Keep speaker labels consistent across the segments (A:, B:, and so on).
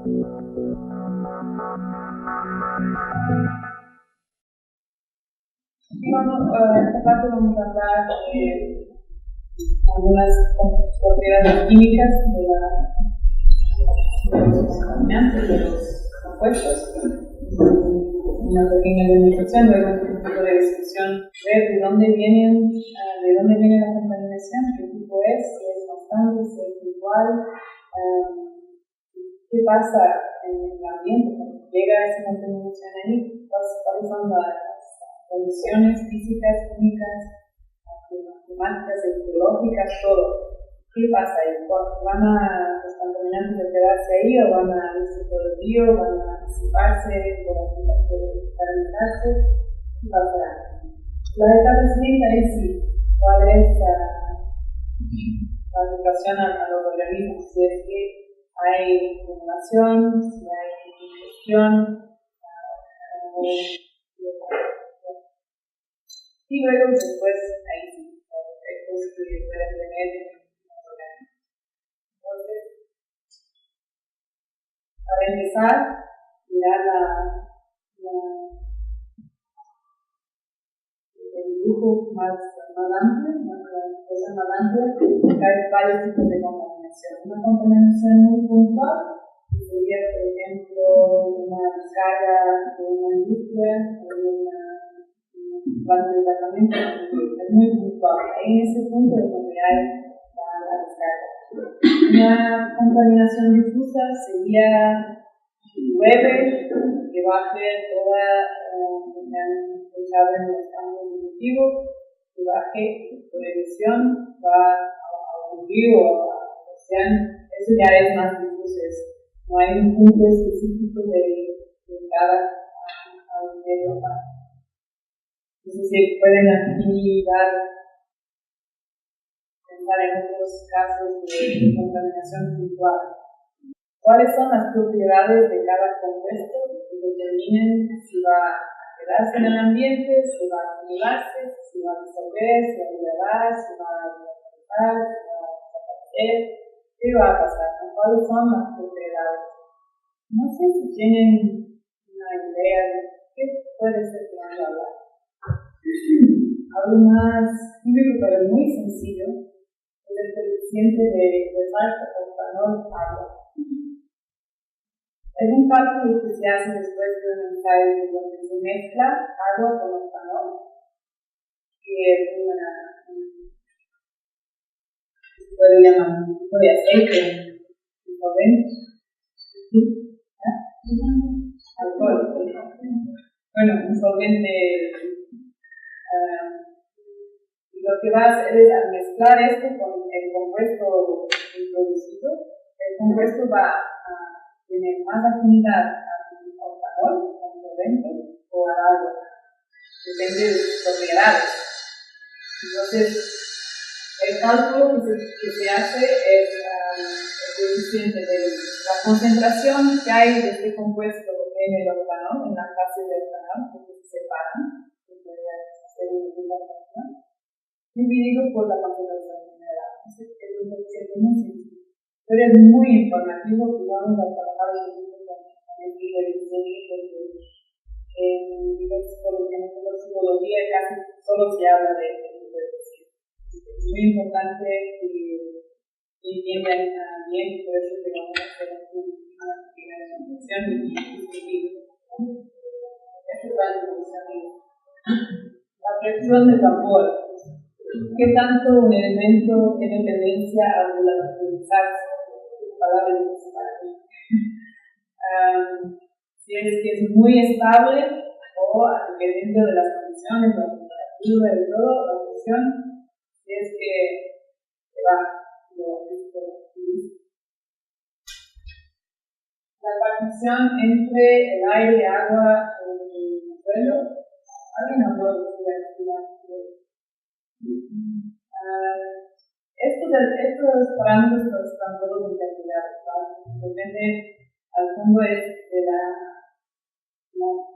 A: Y bueno, esta parte vamos a hablar de algunas propiedades químicas de los contaminantes, de los compuestos. Una pequeña demostración, luego un poco de descripción, ver de dónde viene la contaminación, qué tipo es, si es constante, si es igual, qué pasa en el ambiente cuando llega esa contaminación ahí, cuáles son las condiciones físicas, químicas, climáticas, ecológicas, todo. ¿Qué pasa ahí? ¿Van los contaminantes a quedarse ahí o van a irse por el río, van a disiparse, por paralizarse? ¿Qué pasará? La etapa siguiente es sí, cuál es la afectación a los organismos, si es que hay acumulación, si hay ingestión, y luego después ahí sí, los efectos que pueden tener en los organismos. Entonces, para empezar, mirar el dibujo más amplio, la cosa más amplia, hay varios tipos de contaminación. Una contaminación muy puntual sería, por ejemplo, una descarga de una industria o de una planta de tratamiento, es muy puntual. Ahí en ese punto es donde hay la descarga. Una contaminación difusa sería llueve, que baje toda lo que han echado en los campos cultivos, que baje por erosión, va a un río o al océano, eso ya es más difuso. No hay un punto específico de cada medio. Es decir, pueden aquí pensar en otros casos de contaminación puntual. ¿Cuáles son las propiedades de cada compuesto que determinen si va a quedarse en el ambiente, si va a acumularse, si va a disolver, si va a degradar, si va a neutralizar, si va a desaparecer? ¿Qué va a pasar? ¿Cuáles son las propiedades? No sé si tienen una idea de qué puede ser que vamos a hablar. Algo más químico, pero muy sencillo, es el coeficiente de salto agua. Es un cálculo que se hace después de un ensayo donde se mezcla agua con octanol, que es se puede llamar un tipo de aceite disolvente, alcohol. Bueno, un solvente. Y lo que va a hacer es, al mezclar esto con el compuesto introducido, el compuesto va a tener más afinidad al octanol, al solvente, o al agua, depende de sus propiedades. Entonces, el cálculo que se hace es el coeficiente de la concentración que hay de este compuesto en el octanol, en la fase de octanol, que se separan, que podría ser una divulgación, dividido por la concentración general. Es un coeficiente muy sencillo, pero es muy informativo y vamos a trabajar un poco con el libro de diseño, porque en psicología casi solo se habla de este tipo de coeficiente. Es muy importante que entiendan bien, por eso que vamos a hacer una primera definición y discutir. Esta es la definición. La presión de vapor. ¿Qué tanto un elemento tiene tendencia a volatilizarse? Palabras para mí. Si es que es muy estable o dependiendo de las condiciones, la temperatura y todo, la presión, si es que se va. La partición entre el aire y agua en el suelo, alguien habló de estos parámetros están todos interligados. Depende, al fondo es de la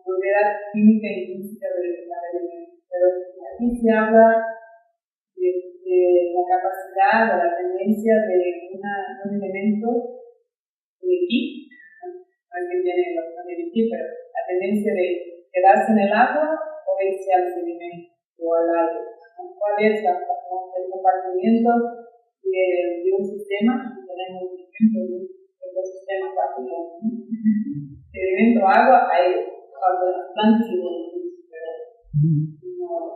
A: propiedad química y física del elemento. Pero aquí se habla de la capacidad o la tendencia de un elemento de X es que tiene la opción de emitir, pero la tendencia de quedarse en el agua o irse al sedimento o al aire. ¿Cuál es el compartimiento de un sistema? Tenemos un ejemplo de un ecosistema básico. Sedimento, agua, aire. Cuando las plantas y los pero no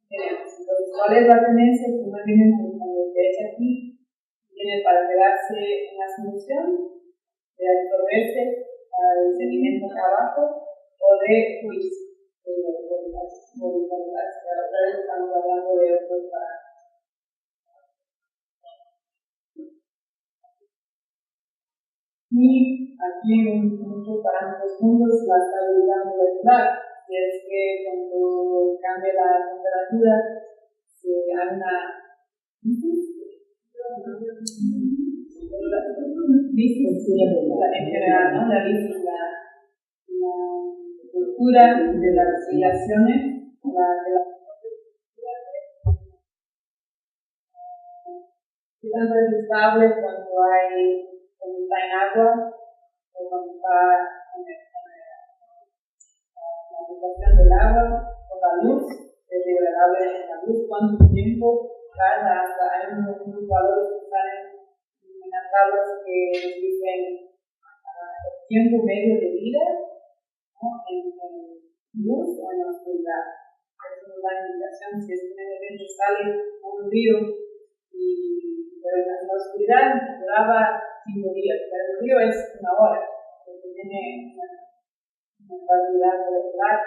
A: tenemos. Entonces, ¿cuál es la tendencia? Que uno tiene como que es aquí, tiene para quedarse en la solución, de absorberse al sedimento de abajo o de fluirse. Otra vez estamos hablando de otros parámetros. Y aquí en muchos parámetros juntos la estabilidad molecular, que es que cuando cambia la temperatura, se hay una lisis en general, ¿no? La lisis, la cultura de las relaciones, qué tanto es estable cuando está en agua o cuando está en la situación del agua o la luz, es degradable en la luz, cuánto tiempo tarda hasta hay unos valores que están en las tablas que nos dicen el tiempo medio de vida, ¿no? En luz o en la oscuridad. Eso nos da indicación si es que de repente sale un río pero en la oscuridad duraba 5 días, pero el río es 1 hora, porque tiene una cantidad molecular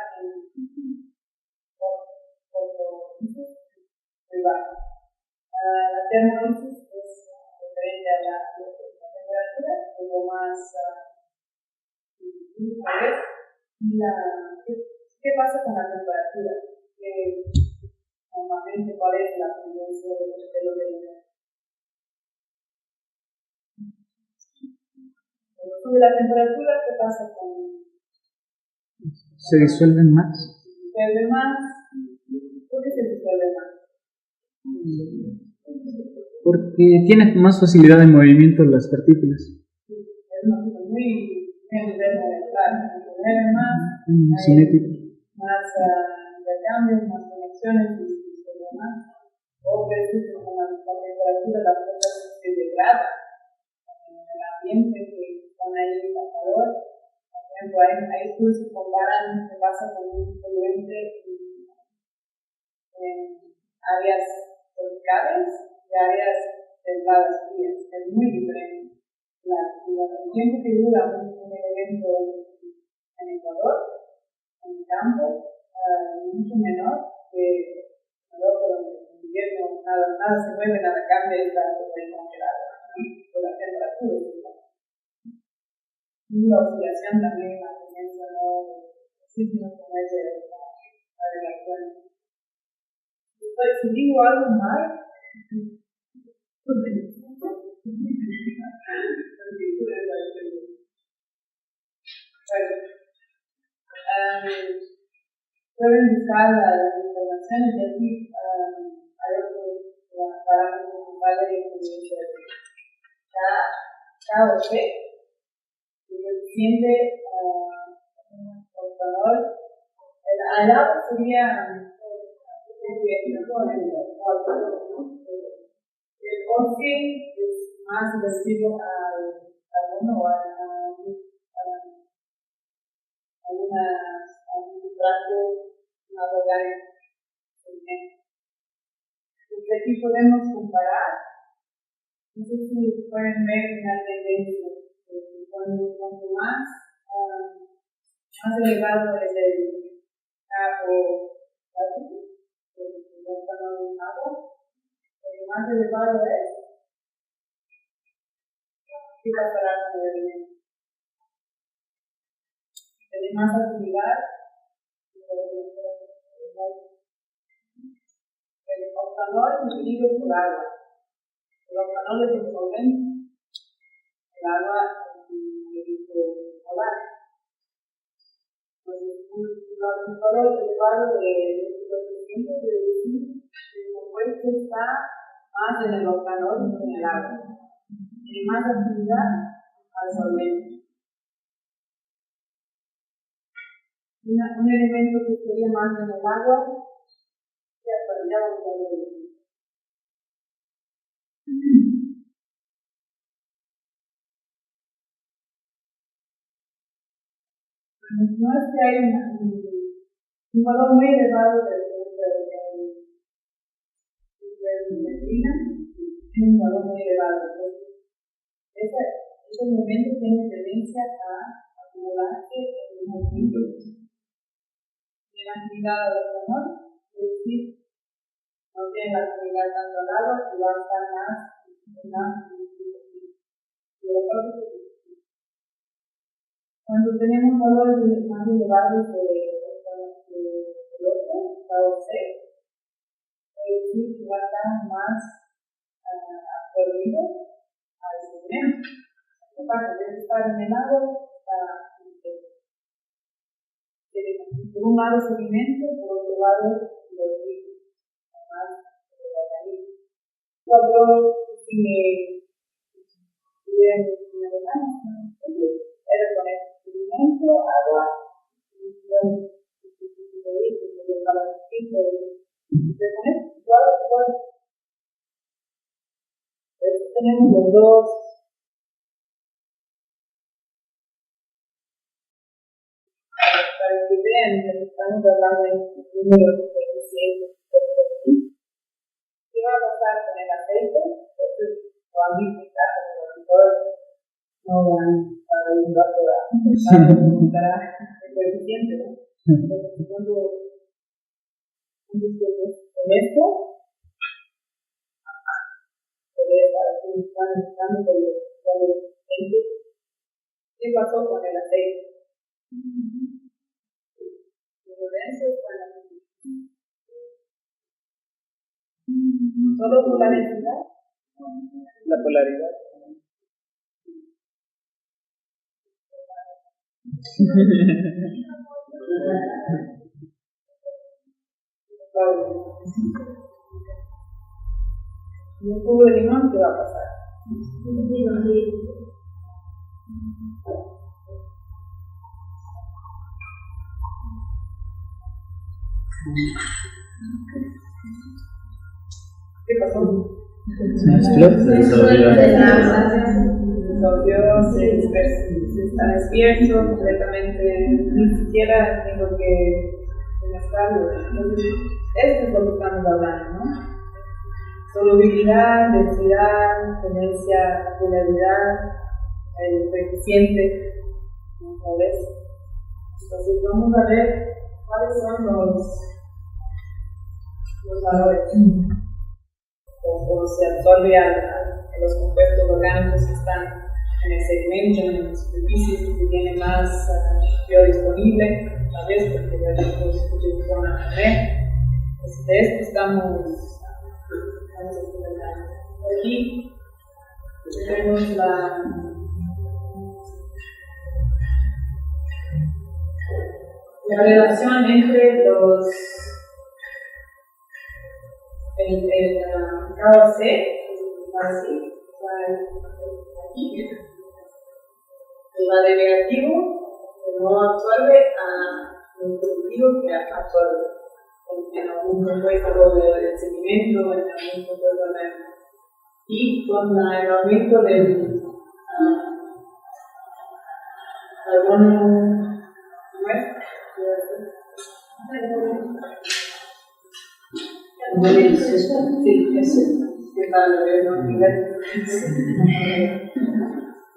A: muy baja. La termolisis es diferente a la temperatura, es lo más ¿qué pasa con la temperatura? Normalmente, ¿cuál es la tendencia de los pelos del invierno? Cuando sube la temperatura, ¿qué pasa con?
B: Se disuelven más.
A: Se disuelve más. ¿Por qué se disuelve más?
B: Porque tienen más facilidad de movimiento las partículas.
A: Sí, es muy molecular. Se mueven más.
B: Cinético.
A: Más intercambios, más conexiones y demás. O que decir que con la temperatura las cosas se degradan en el ambiente que están ahí en el calor. Por ejemplo, hay estudios que comparan qué pasa con un poluente en áreas tropicales y áreas templadas frías. Es muy diferente. El tiempo que dura un evento en Ecuador, en el campo, mucho menor que Europa, donde en invierno nada se mueve, nada cambia y está todo ahí congelado por la temperatura. Y la oscilación también, la tendencia no existe, no como es la relación. Si digo algo mal, pueden buscar las informaciones de aquí. Hay otros parámetros principales de KOC, el coeficiente octanol. El lado sería el OC es más adhesivo al carbono o a algún sustrato más orgánico. Entonces aquí podemos comparar, no sé si pueden ver una tendencia, cuanto más elevado es el carbo más elevado es, ¿qué pasará con el alimento? Tiene más actividad, el octanol dividido por agua. El octanol es el solvente, el agua es un elemento polar. Entonces, un valor elevado de este coeficiente quiere decir que el compuesto está más en el octanol que en el agua. Tiene más actividad al solvente. un elemento que sería más en el agua, ya vamos a ver. No es que hay un valor muy elevado de metrina, tiene un valor muy elevado. Ese elemento tiene tendencia a acumularse en un momento de la actividad del hormón, es decir, no tiene la actividad tanto al agua y va a estar más. Cuando tenemos valores más elevados de KOC, es decir, que va a estar más absorbido al sedimento. ¿Qué pasa? Debe estar en el agua, por un lado sedimento, por otro lado los líquidos, más si me tuvieran una demanda, era poner sedimento, agua, tenemos los dos. Para que vean que estamos hablando de números de coeficientes. ¿Qué va a pasar con el aceite? Entonces, cuando implica no van a ayudar para el coeficiente, ¿no? Entonces, cuando con esto, ¿qué pasó con el aceite? Solo por la densidad.
B: La polaridad.
A: Un cubo de limón, ¿qué va a pasar? ¿Qué pasó?
B: Se
A: está despierto completamente, ni siquiera tengo que demostrarlo. Esto es lo que estamos hablando, ¿no? Solubilidad, densidad, tendencia, polaridad, el coeficiente, ¿no ves? Entonces vamos a ver cuáles son los valores. Cómo se absorbe a los compuestos orgánicos que están en el sedimento, en las superficies que tienen más biodisponible, tal vez porque los ricos van a comer. Entonces, de esto estamos aquí tenemos la relación entre los el KOC, así, aquí, va de negativo, que no absorbe, a los positivos que absorbe. En algún compuesto del sedimento, en algún compuesto y con el aumento del carbono,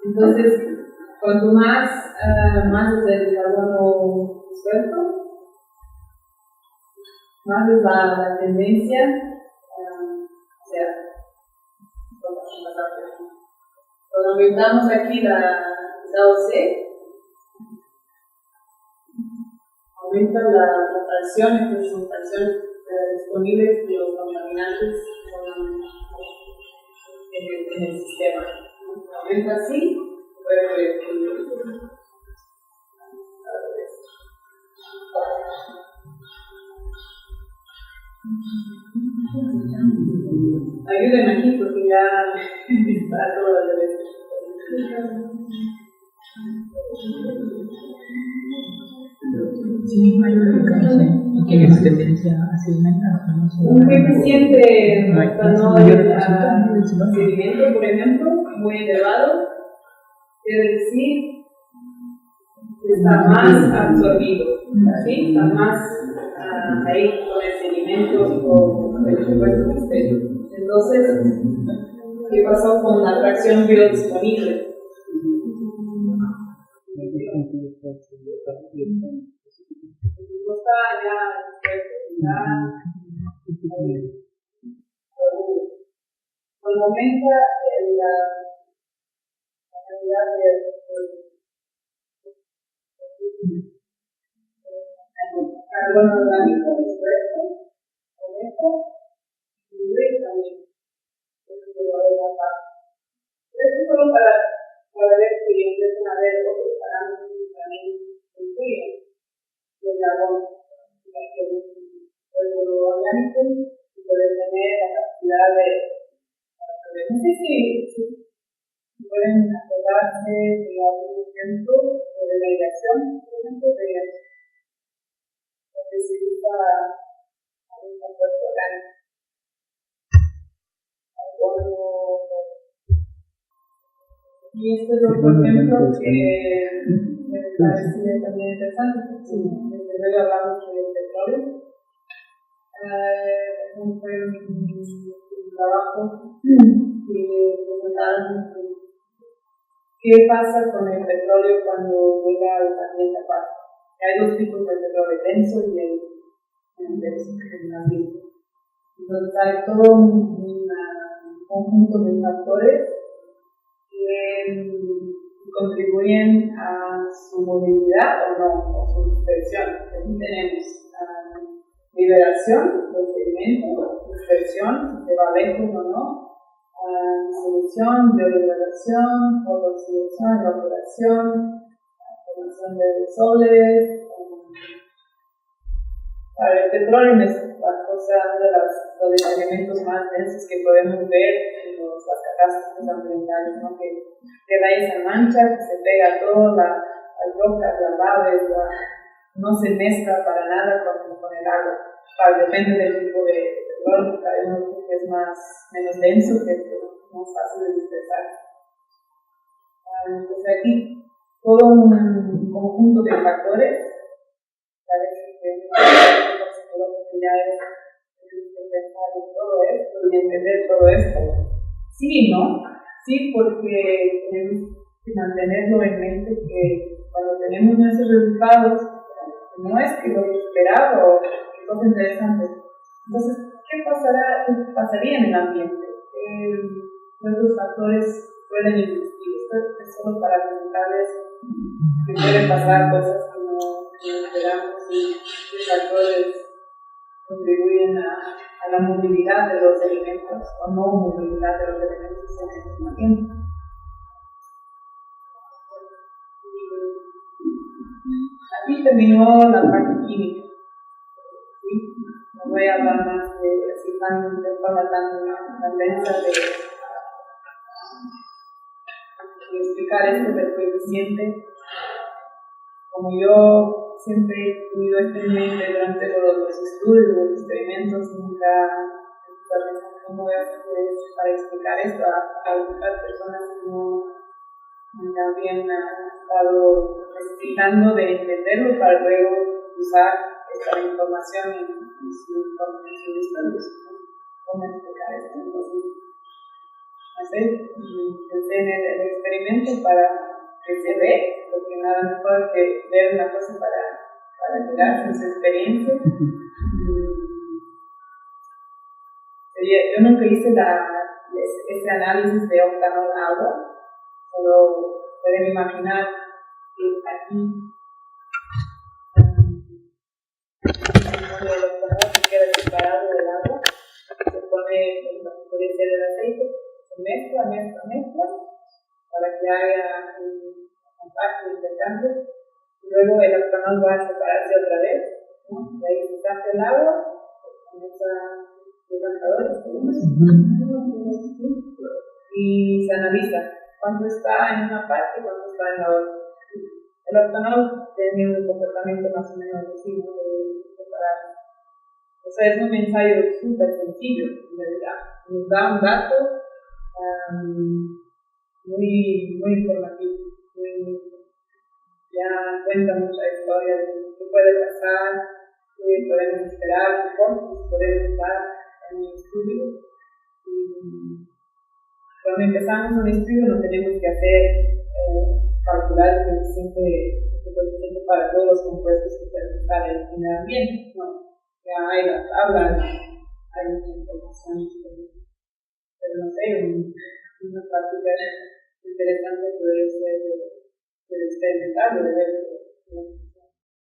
A: entonces, cuanto más del carbono suelto, más es la tendencia, cuando aumentamos aquí la KOC, aumenta la fracción, entonces son fracciones disponibles de los contaminantes en el sistema. Aumenta así, pero ayúdenme aquí porque ya está todo al revés.
B: Sí, tiene una tendencia a sedimentar.
A: Un coeficiente sedimento, por ejemplo, muy elevado, quiere decir que está más absorbido, ¿sí? Está más ahí con el sedimento o el compuesto exterior. Entonces, ¿qué pasó con la fracción biodisponible? No está ya cuando aumenta la cantidad de carbono orgánico disperso, aumenta y también. Esto solo para ver si empiezan a haber otros parámetros que también influyen el carbono, el orgánico y puede tener la capacidad de no sé si pueden acordarse de algún ejemplo de la irrigación, por ejemplo, donde se usa algún compuesto orgánico. Y este es otro ejemplo que me parece también interesante. Desde luego hablamos del petróleo. Fue un trabajo que presentaron qué pasa con el petróleo cuando llega al ambiente acuático. Hay dos tipos de petróleo, denso y el denso, generalmente. Entonces hay todo un conjunto de factores que contribuyen a su movilidad o no, o su dispersión. Aquí tenemos liberación del sedimento, dispersión, si se va lejos o no, disolución, biodegradation, fotooxidación, evaporación, formación de aerosoles. Para el petróleo es la cosa, uno de los elementos más densos que podemos ver en las catástrofes ambientales, ¿no? Que da esa mancha, que se pega a todo, las rocas, las aves, no se mezcla para nada con el agua. Depende del tipo de petróleo, hay uno que es menos denso, que es más fácil de dispersar. Entonces aquí todo un conjunto de factores, parece que ya es pensar en todo esto y entender todo esto. Sí, ¿no? Sí, porque tenemos que mantenerlo en mente que cuando tenemos nuestros resultados, no es que lo esperado, que es interesante. Entonces, ¿qué pasaría en el ambiente? ¿Qué otros factores pueden existir? Esto es solo para comentarles que pueden pasar cosas que no esperamos y qué factores contribuyen a la movilidad de los elementos o no movilidad de los elementos en el ambiente. Aquí terminó la parte química. ¿Sí? No voy a hablar más de forma tan densa de explicar esto del coeficiente. Como yo siempre he tenido esto en mente durante los estudios, los experimentos, nunca pensé cómo es para explicar esto a algunas personas que no habían estado necesitando de entenderlo para luego usar esta información en sus estudios. ¿Cómo explicar esto? Entonces, pensé en el experimento para que se ve, porque nada mejor que ver una cosa para quedarse en su experiencia. Yo nunca hice ese análisis de octanol agua, solo pueden imaginar que aquí el octanol se queda separado del agua, se pone, puede ser el aceite, se mezcla, para que haya un contacto intercambio, y luego el octanol va a separarse otra vez, ¿no? Y ahí se saca el agua con esa decantadora y se analiza cuánto está en una parte y cuánto está en la otra. El octanol tiene un comportamiento más o menos así, ¿no? De preparar. O sea, es un ensayo súper sencillo, en realidad. Nos da un dato muy informativo, ya cuenta mucha historia de qué puede pasar, qué podemos esperar, qué costos podemos dar en un estudio. Y cuando empezamos un estudio no tenemos que hacer calcular el coeficiente para todos los compuestos que pueden estar en el ambiente, no. Ya hay las tablas, hay mucha información, pero no sé, una práctica interesante puede ser de experimentar, de ver